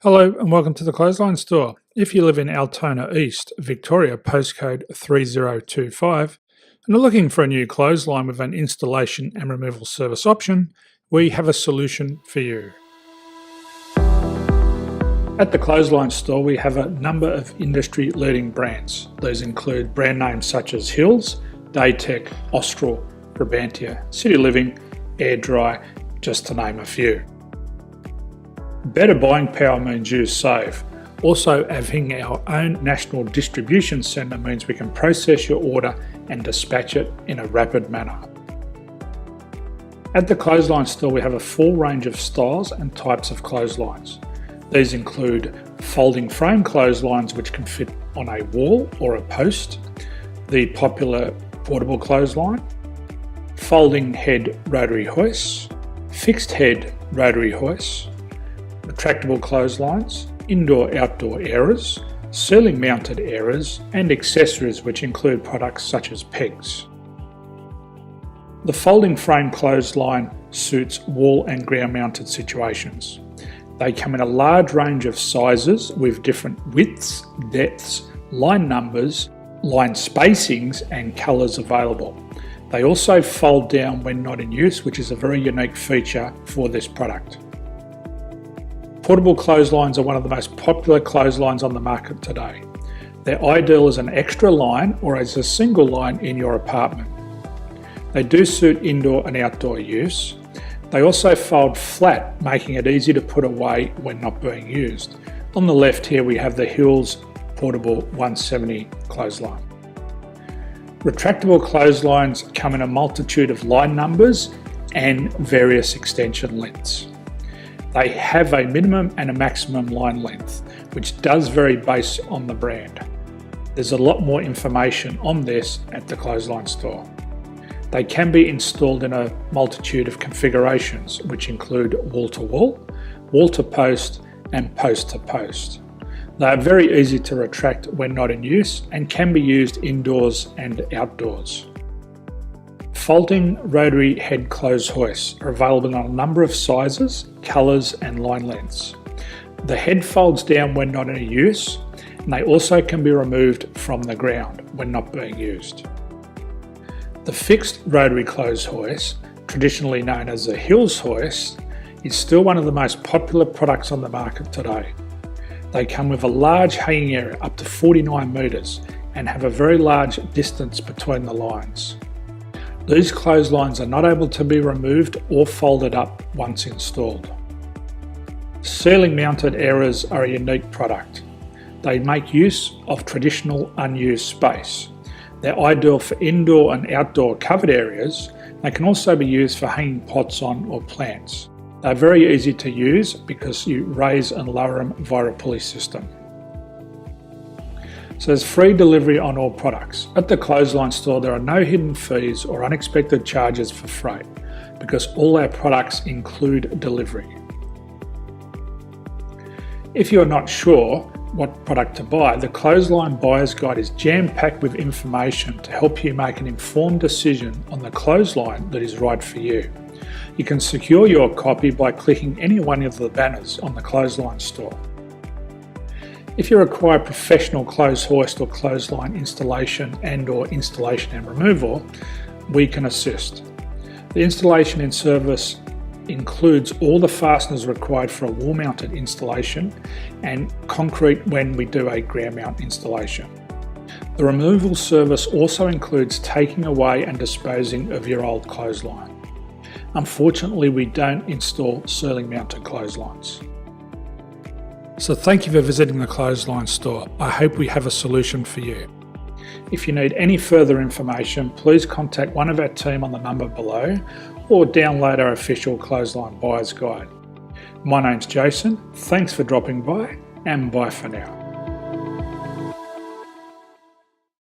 Hello and welcome to the Clothesline Store. If you live in Altona East, Victoria, postcode 3025, and are looking for a new clothesline with an installation and removal service option, we have a solution for you. At the Clothesline Store, we have a number of industry-leading brands. These include brand names such as Hills, Daytech, Austral, Brabantia, City Living, Air Dry, just to name a few. Better buying power means you save. Also, having our own national distribution centre means we can process your order and dispatch it in a rapid manner. At the Clothesline Store, we have a full range of styles and types of clotheslines. These include folding frame clotheslines which can fit on a wall or a post, the popular portable clothesline, folding head rotary hoists, fixed head rotary hoists, retractable clotheslines, indoor-outdoor airers, ceiling mounted airers, and accessories which include products such as pegs. The folding frame clothesline suits wall and ground mounted situations. They come in a large range of sizes with different widths, depths, line numbers, line spacings and colours available. They also fold down when not in use, which is a very unique feature for this product. Portable clotheslines are one of the most popular clotheslines on the market today. They're ideal as an extra line or as a single line in your apartment. They do suit indoor and outdoor use. They also fold flat, making it easy to put away when not being used. On the left here we have the Hills Portable 170 clothesline. Retractable clotheslines come in a multitude of line numbers and various extension lengths. They have a minimum and a maximum line length, which does vary based on the brand. There's a lot more information on this at the Clothesline Store. They can be installed in a multitude of configurations, which include wall-to-wall, wall-to-post, and post-to-post. They are very easy to retract when not in use and can be used indoors and outdoors. Folding rotary head clothes hoists are available in a number of sizes, colours and line lengths. The head folds down when not in use, and they also can be removed from the ground when not being used. The fixed rotary clothes hoist, traditionally known as the Hills hoist, is still one of the most popular products on the market today. They come with a large hanging area up to 49 metres and have a very large distance between the lines. These clotheslines are not able to be removed or folded up once installed. Ceiling mounted airers are a unique product. They make use of traditional unused space. They're ideal for indoor and outdoor covered areas. They can also be used for hanging pots on or plants. They're very easy to use because you raise and lower them via a pulley system. So there's free delivery on all products. At the Clothesline Store, there are no hidden fees or unexpected charges for freight because all our products include delivery. If you're not sure what product to buy, the Clothesline Buyer's Guide is jam-packed with information to help you make an informed decision on the clothesline that is right for you. You can secure your copy by clicking any one of the banners on the Clothesline Store. If you require professional clothes hoist or clothesline installation and/or installation and removal, we can assist. The installation and service includes all the fasteners required for a wall-mounted installation and concrete when we do a ground mount installation. The removal service also includes taking away and disposing of your old clothesline. Unfortunately, we don't install ceiling mounted clotheslines. So thank you for visiting the Clothesline Store. I hope we have a solution for you. If you need any further information, please contact one of our team on the number below or download our official Clothesline Buyer's Guide. My name's Jason, thanks for dropping by and bye for now.